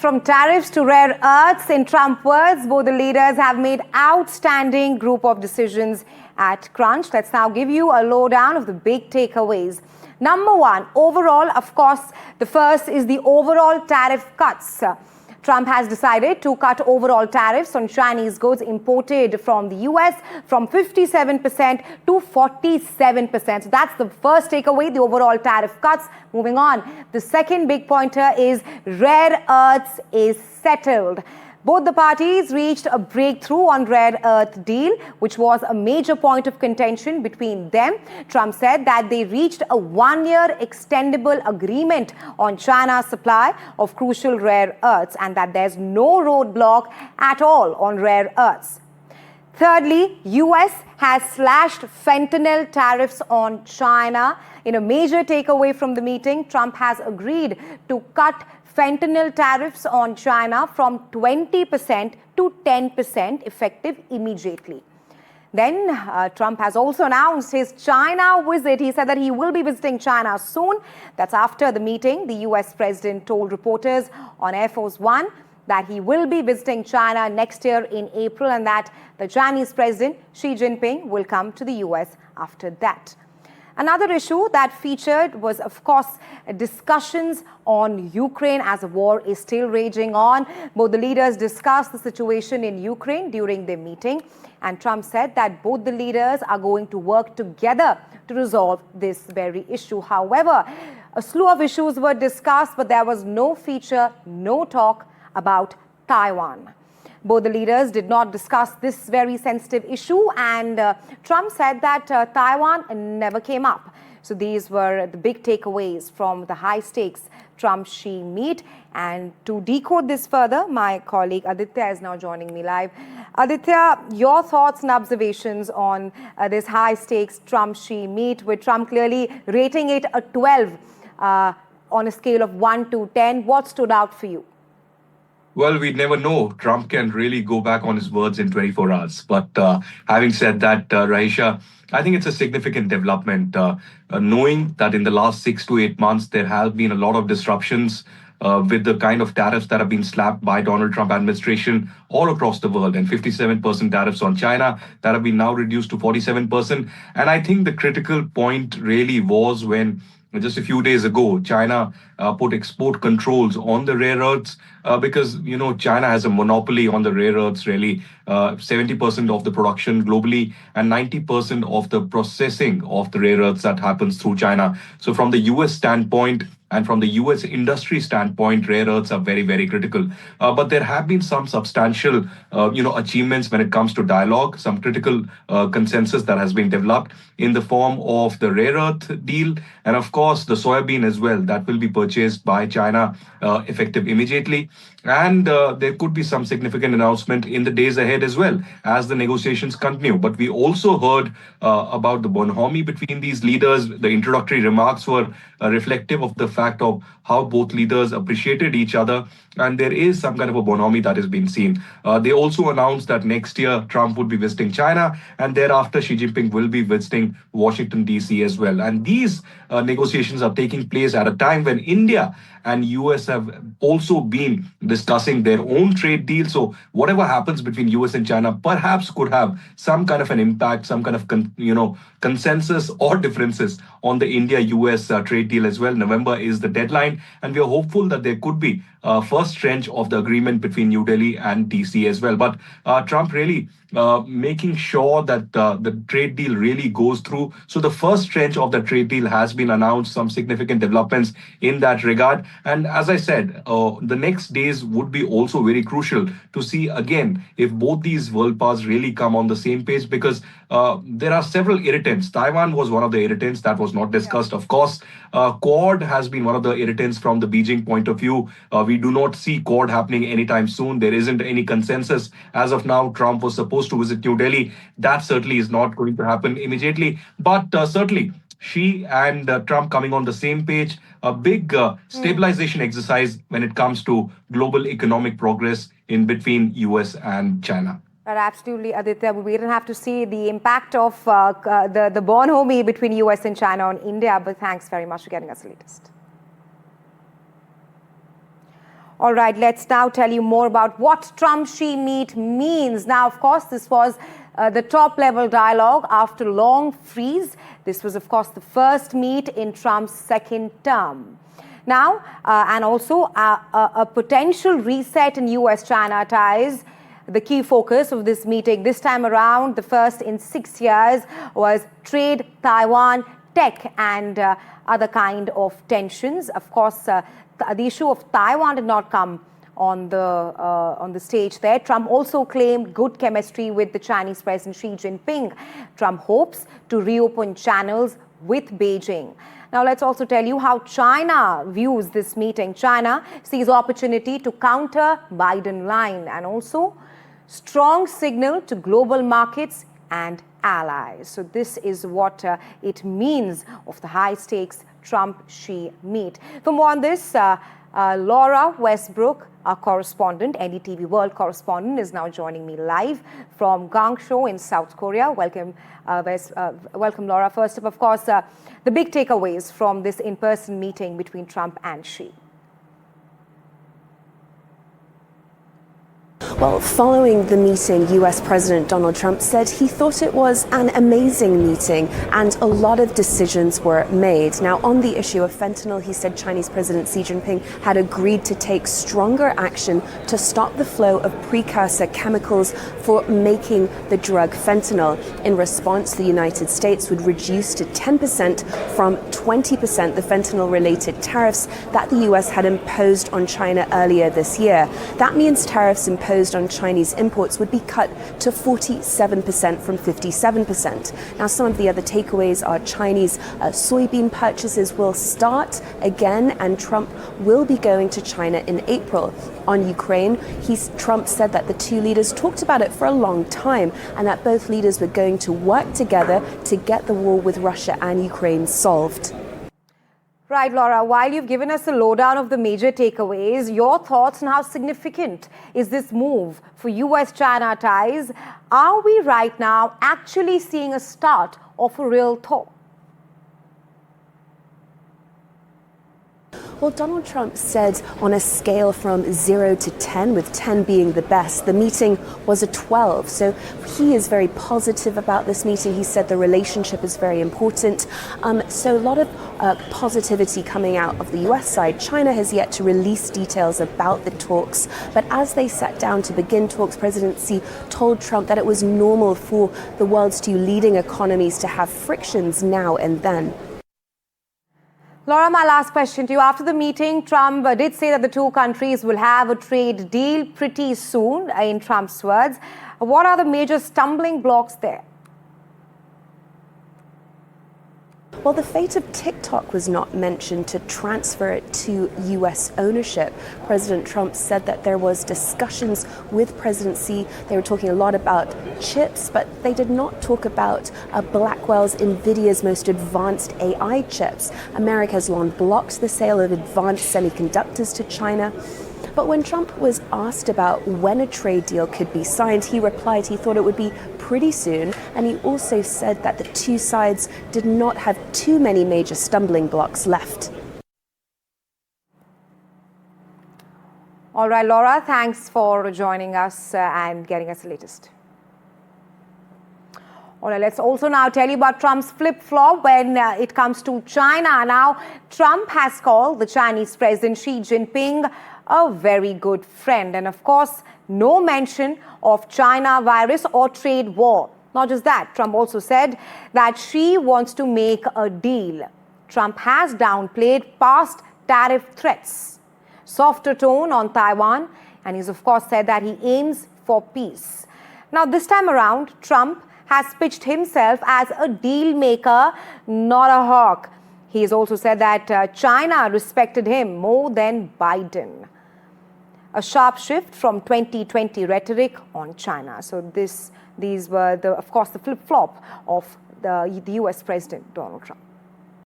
From tariffs to rare earths, in Trump words, both the leaders have made outstanding group of decisions at Crunch. Let's now give you a lowdown of the big takeaways. Number one, overall, of course, the first is the overall tariff cuts. Trump has decided to cut overall tariffs on Chinese goods imported from the US from 57% to 47%. So that's the first takeaway, the overall tariff cuts. Moving on, the second big pointer is rare earths is settled. Both the parties reached a breakthrough on rare earth deal, which was a major point of contention between them. Trump said that they reached a one-year extendable agreement on China's supply of crucial rare earths and that there's no roadblock at all on rare earths. Thirdly, US has slashed fentanyl tariffs on China. In a major takeaway from the meeting, Trump has agreed to cut fentanyl tariffs on China from 20% to 10% effective immediately. Then Trump has also announced his China visit. He said that he will be visiting China soon. That's after the meeting. The US president told reporters on Air Force One that he will be visiting China next year in April and that the Chinese president, Xi Jinping, will come to the US after that. Another issue that featured was, of course, discussions on Ukraine as the war is still raging on. Both the leaders discussed the situation in Ukraine during their meeting, and Trump said that both the leaders are going to work together to resolve this very issue. However, a slew of issues were discussed, but there was no feature, no talk about Taiwan. Both the leaders did not discuss this very sensitive issue, and Trump said that Taiwan never came up. So these were the big takeaways from the high-stakes Trump-Xi meet. And to decode this further, my colleague Aditya is now joining me live. Aditya, your thoughts and observations on this high-stakes Trump-Xi meet, with Trump clearly rating it a 12 on a scale of 1 to 10. What stood out for you? Well, we never know. Trump can really go back on his words in 24 hours. But having said that, Raisha, I think it's a significant development, knowing that in the last 6 to 8 months, there have been a lot of disruptions with the kind of tariffs that have been slapped by Donald Trump administration all across the world, and 57% tariffs on China that have been now reduced to 47%. And I think the critical point really was when just a few days ago, China put export controls on the rare earths because, China has a monopoly on the rare earths, really. 70% of the production globally and 90% of the processing of the rare earths that happens through China. So from the US standpoint, and from the US industry standpoint, rare earths are very, very critical. But there have been some substantial, achievements when it comes to dialogue, some critical consensus that has been developed in the form of the rare earth deal. And of course, the soybean as well, that will be purchased by China effective immediately. And there could be some significant announcement in the days ahead as well as the negotiations continue. But we also heard about the bonhomie between these leaders. The introductory remarks were reflective of the fact of how both leaders appreciated each other. And there is some kind of a bonhomie that has been seen. They also announced that next year Trump would be visiting China, and thereafter Xi Jinping will be visiting Washington, D.C. as well. And these negotiations are taking place at a time when India and US have also been discussing their own trade deal. So whatever happens between US and China perhaps could have some kind of an impact, some kind of consensus or differences on the India-US trade deal as well. November is the deadline, and we are hopeful that there could be first tranche of the agreement between New Delhi and DC as well. But Trump really making sure that the trade deal really goes through. So the first tranche of the trade deal has been announced, some significant developments in that regard. And as I said, the next days would be also very crucial to see again if both these world powers really come on the same page, because there are several irritants. Taiwan was one of the irritants that was not discussed, of course. Quad has been one of the irritants from the Beijing point of view. We do not see Quad happening anytime soon. There isn't any consensus. As of now, Trump was supposed to visit New Delhi. That certainly is not going to happen immediately. But certainly, Xi and Trump coming on the same page, a big stabilization exercise when it comes to global economic progress in between US and China. Absolutely, Aditya. We don't have to see the impact of the bonhomie between US and China on India, but thanks very much for getting us the latest. All right, let's now tell you more about what Trump-Xi meet means. Now, of course, this was the top-level dialogue after a long freeze. This was, of course, the first meet in Trump's second term. Now, and also a potential reset in US-China ties. The key focus of this meeting this time around, the first in 6 years, was trade, Taiwan, tech, and other kind of tensions. Of course, the issue of Taiwan did not come on the stage there. Trump also claimed good chemistry with the Chinese President Xi Jinping. Trump hopes to reopen channels with Beijing. Now, let's also tell you how China views this meeting. China sees opportunity to counter Biden line and also strong signal to global markets and allies. So this is what it means of the high-stakes Trump-Xi meet. For more on this, Laura Westbrook, our correspondent, NDTV World correspondent, is now joining me live from Guangzhou in South Korea. Welcome, welcome, Laura. First up, of course, the big takeaways from this in-person meeting between Trump and Xi. Well, following the meeting, US President Donald Trump said he thought it was an amazing meeting and a lot of decisions were made. Now, on the issue of fentanyl, he said Chinese President Xi Jinping had agreed to take stronger action to stop the flow of precursor chemicals for making the drug fentanyl. In response, the United States would reduce to 10% from 20% the fentanyl-related tariffs that the US had imposed on China earlier this year. That means tariffs imposed on Chinese imports would be cut to 47% from 57%. Now, some of the other takeaways are Chinese soybean purchases will start again, and Trump will be going to China in April. On Ukraine, Trump said that the two leaders talked about it for a long time and that both leaders were going to work together to get the war with Russia and Ukraine solved. Right, Laura, while you've given us a lowdown of the major takeaways, your thoughts on how significant is this move for US-China ties? Are we right now actually seeing a start of a real thaw? Well, Donald Trump said on a scale from 0 to 10, with 10 being the best, the meeting was a 12. So he is very positive about this meeting. He said the relationship is very important. So a lot of positivity coming out of the US side. China has yet to release details about the talks. But as they sat down to begin talks, President Xi told Trump that it was normal for the world's two leading economies to have frictions now and then. Laura, my last question to you. After the meeting, Trump did say that the two countries will have a trade deal pretty soon, in Trump's words. What are the major stumbling blocks there? Well, the fate of TikTok was not mentioned to transfer it to US ownership. President Trump said that there was discussions with President Xi. They were talking a lot about chips, but they did not talk about Blackwell's NVIDIA's most advanced AI chips. America has long blocked the sale of advanced semiconductors to China. But when Trump was asked about when a trade deal could be signed, he replied he thought it would be pretty soon. And he also said that the two sides did not have too many major stumbling blocks left. All right, Laura, thanks for joining us and getting us the latest. All right, let's also now tell you about Trump's flip-flop when it comes to China. Now, Trump has called the Chinese President Xi Jinping a very good friend. And of course, no mention of China virus or trade war. Not just that, Trump also said that Xi wants to make a deal. Trump has downplayed past tariff threats, softer tone on Taiwan, and he's of course said that he aims for peace. Now, this time around, Trump has pitched himself as a deal maker, not a hawk. He has also said that China respected him more than Biden. A sharp shift from 2020 rhetoric on China. So these were, of course, the flip-flop of the US President Donald Trump.